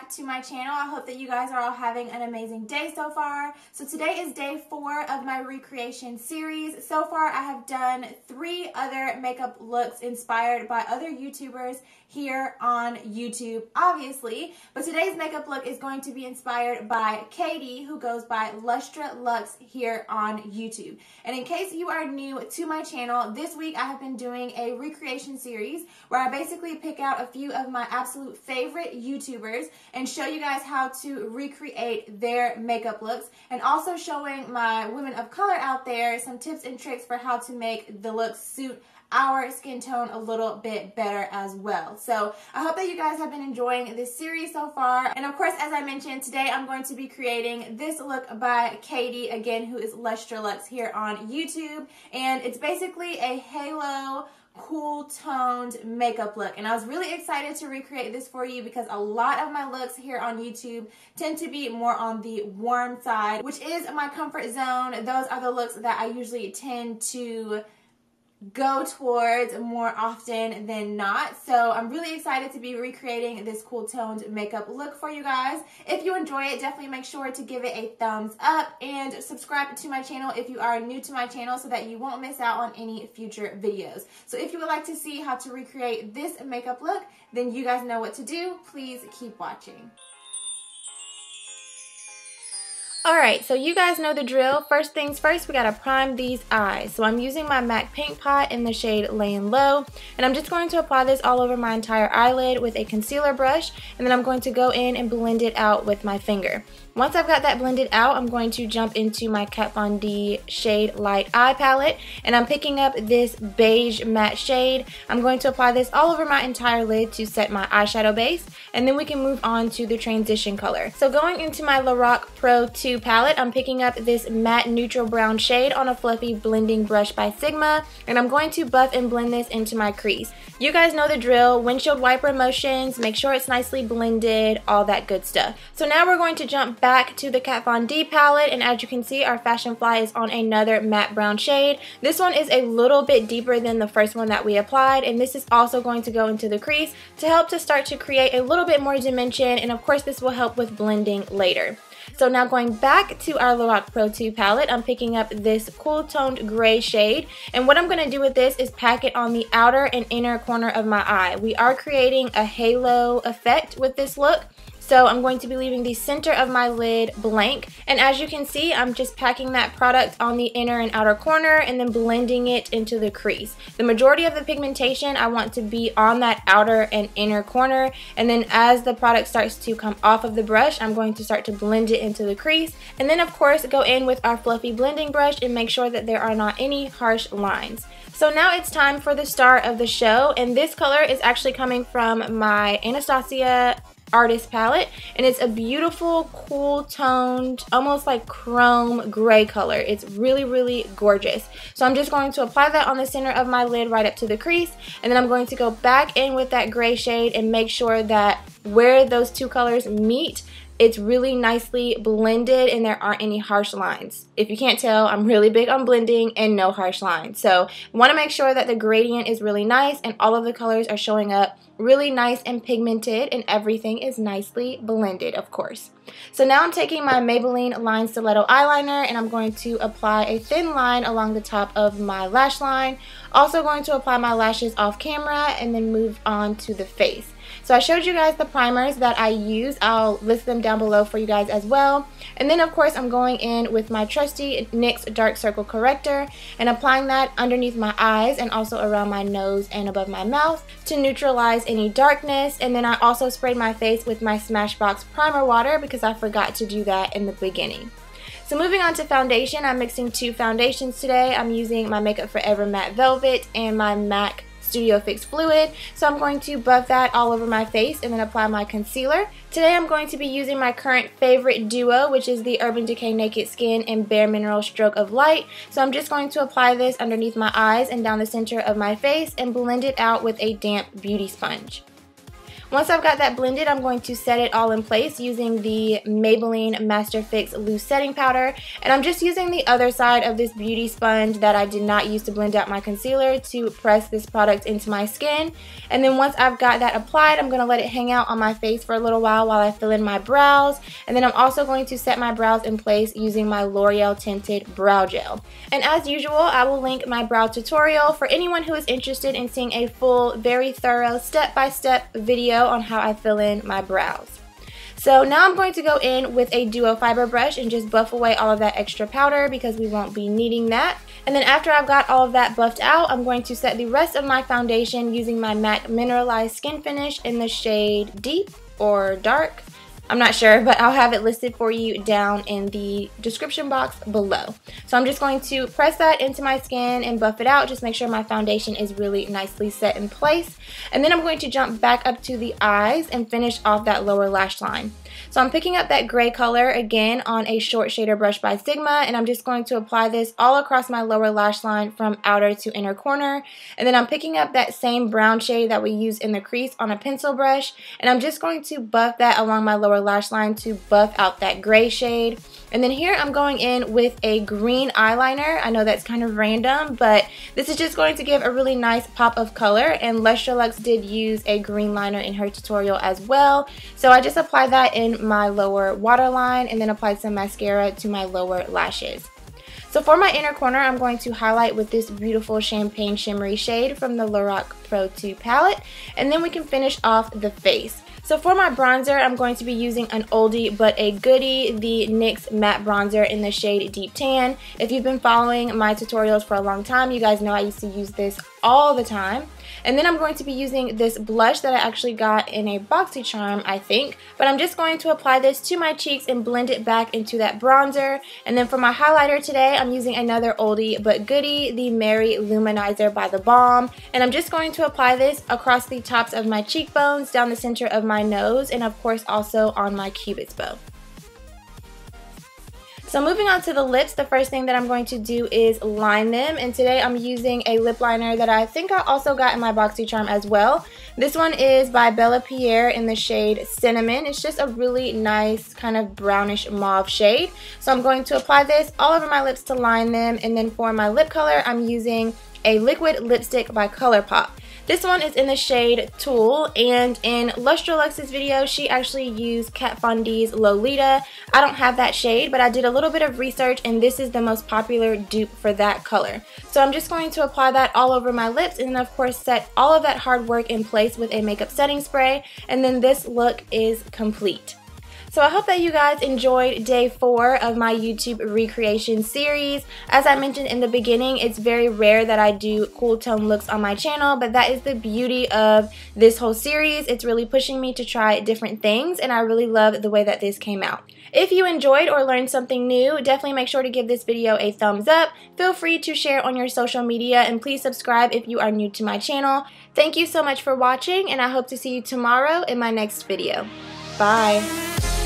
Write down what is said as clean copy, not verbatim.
back to my channel. I hope that you guys are all having an amazing day so far. So today is day 4 of my recreation series. So far I have done 3 other makeup looks inspired by other YouTubers here on YouTube, obviously. But today's makeup look is going to be inspired by Katie, who goes by Lustrelux here on YouTube. And in case you are new to my channel, this week I have been doing a recreation series where I basically pick out a few of my absolute favorite YouTubers and show you guys how to recreate their makeup looks, and also showing my women of color out there some tips and tricks for how to make the looks suit our skin tone a little bit better as well. So I hope that you guys have been enjoying this series so far. And of course, as I mentioned, today I'm going to be creating this look by Katie, again, who is Lustrelux here on YouTube. And it's basically a halo cool toned makeup look, and I was really excited to recreate this for you because a lot of my looks here on YouTube tend to be more on the warm side, which is my comfort zone. Those are the looks that I usually tend to go towards more often than not. So I'm really excited to be recreating this cool toned makeup look for you guys. If you enjoy it, definitely make sure to give it a thumbs up and subscribe to my channel if you are new to my channel so that you won't miss out on any future videos. So if you would like to see how to recreate this makeup look, then you guys know what to do. Please keep watching. Alright, so you guys know the drill. First things first, we gotta prime these eyes. So I'm using my MAC Paint Pot in the shade Layin Low, and I'm just going to apply this all over my entire eyelid with a concealer brush, and then I'm going to go in and blend it out with my finger. Once I've got that blended out, I'm going to jump into my Kat Von D Shade Light Eye Palette, and I'm picking up this beige matte shade. I'm going to apply this all over my entire lid to set my eyeshadow base, and then we can move on to the transition color. So going into my Lorac Pro 2 palette, I'm picking up this matte neutral brown shade on a fluffy blending brush by Sigma, and I'm going to buff and blend this into my crease. You guys know the drill, windshield wiper motions, make sure it's nicely blended, all that good stuff. So now we're going to jump back to the Kat Von D palette, and as you can see, our Fashion Fly is on another matte brown shade. This one is a little bit deeper than the first one that we applied, and this is also going to go into the crease to help to start to create a little bit more dimension, and of course this will help with blending later. So now going back to our Lorac Pro 2 palette, I'm picking up this cool toned gray shade, and what I'm going to do with this is pack it on the outer and inner corner of my eye. We are creating a halo effect with this look, so I'm going to be leaving the center of my lid blank, and as you can see, I'm just packing that product on the inner and outer corner and then blending it into the crease. The majority of the pigmentation I want to be on that outer and inner corner, and then as the product starts to come off of the brush, I'm going to start to blend it into the crease, and then of course go in with our fluffy blending brush and make sure that there are not any harsh lines. So now it's time for the star of the show, and this color is actually coming from my Anastasia artist palette, and it's a beautiful cool toned almost like chrome gray color. It's really gorgeous. So I'm just going to apply that on the center of my lid right up to the crease, and then I'm going to go back in with that gray shade and make sure that where those two colors meet, it's really nicely blended and there aren't any harsh lines. If you can't tell, I'm really big on blending and no harsh lines. So I want to make sure that the gradient is really nice and all of the colors are showing up really nice and pigmented, and everything is nicely blended, of course. So now I'm taking my Maybelline Line Stiletto eyeliner, and I'm going to apply a thin line along the top of my lash line. Also going to apply my lashes off camera and then move on to the face. So I showed you guys the primers that I use. I'll list them down below for you guys as well. And then of course I'm going in with my trusty NYX Dark Circle Corrector and applying that underneath my eyes and also around my nose and above my mouth to neutralize any darkness. And then I also sprayed my face with my Smashbox primer water because I forgot to do that in the beginning. So moving on to foundation, I'm mixing 2 foundations today. I'm using my Makeup Forever Matte Velvet and my MAC Studio Fix Fluid. So I'm going to buff that all over my face and then apply my concealer. Today I'm going to be using my current favorite duo, which is the Urban Decay Naked Skin and Bare Mineral Stroke of Light. So I'm just going to apply this underneath my eyes and down the center of my face and blend it out with a damp beauty sponge. Once I've got that blended, I'm going to set it all in place using the Maybelline Master Fix Loose Setting Powder. And I'm just using the other side of this beauty sponge that I did not use to blend out my concealer to press this product into my skin. And then once I've got that applied, I'm going to let it hang out on my face for a little while I fill in my brows. And then I'm also going to set my brows in place using my L'Oreal Tinted Brow Gel. And as usual, I will link my brow tutorial for anyone who is interested in seeing a full, very thorough, step-by-step video on how I fill in my brows. So now I'm going to go in with a duo fiber brush and just buff away all of that extra powder because we won't be needing that. And then after I've got all of that buffed out, I'm going to set the rest of my foundation using my MAC Mineralized Skin Finish in the shade Deep or Dark. I'm not sure, but I'll have it listed for you down in the description box below. So I'm just going to press that into my skin and buff it out. Just make sure my foundation is really nicely set in place. And then I'm going to jump back up to the eyes and finish off that lower lash line. So I'm picking up that gray color again on a short shader brush by Sigma, and I'm just going to apply this all across my lower lash line from outer to inner corner. And then I'm picking up that same brown shade that we used in the crease on a pencil brush, and I'm just going to buff that along my lower lash line to buff out that gray shade. And then here I'm going in with a green eyeliner. I know that's kind of random, but this is just going to give a really nice pop of color, and Lustrelux did use a green liner in her tutorial as well. So I just applied that in my lower waterline and then applied some mascara to my lower lashes. So for my inner corner, I'm going to highlight with this beautiful champagne shimmery shade from the Lorac Pro 2 palette, and then we can finish off the face. So for my bronzer, I'm going to be using an oldie but a goodie, the NYX matte bronzer in the shade Deep Tan. If you've been following my tutorials for a long time, you guys know I used to use this all the time. And then I'm going to be using this blush that I actually got in a BoxyCharm, I think. But I'm just going to apply this to my cheeks and blend it back into that bronzer. And then for my highlighter today, I'm using another oldie but goodie, the Mary Luminizer by The Balm. And I'm just going to apply this across the tops of my cheekbones, down the center of my nose, and of course also on my cupid's bow. So moving on to the lips, the first thing that I'm going to do is line them, and today I'm using a lip liner that I think I also got in my BoxyCharm as well. This one is by Bella Pierre in the shade Cinnamon. It's just a really nice kind of brownish mauve shade. So I'm going to apply this all over my lips to line them, and then for my lip color, I'm using a liquid lipstick by ColourPop. This one is in the shade Tulle, and in Lustrolux's video, she actually used Kat Von D's Lolita. I don't have that shade, but I did a little bit of research, and this is the most popular dupe for that color. So I'm just going to apply that all over my lips, and then of course set all of that hard work in place with a makeup setting spray, and then this look is complete. So I hope that you guys enjoyed day 4 of my YouTube recreation series. As I mentioned in the beginning, it's very rare that I do cool tone looks on my channel, but that is the beauty of this whole series. It's really pushing me to try different things, and I really love the way that this came out. If you enjoyed or learned something new, definitely make sure to give this video a thumbs up. Feel free to share on your social media, and please subscribe if you are new to my channel. Thank you so much for watching, and I hope to see you tomorrow in my next video. Bye!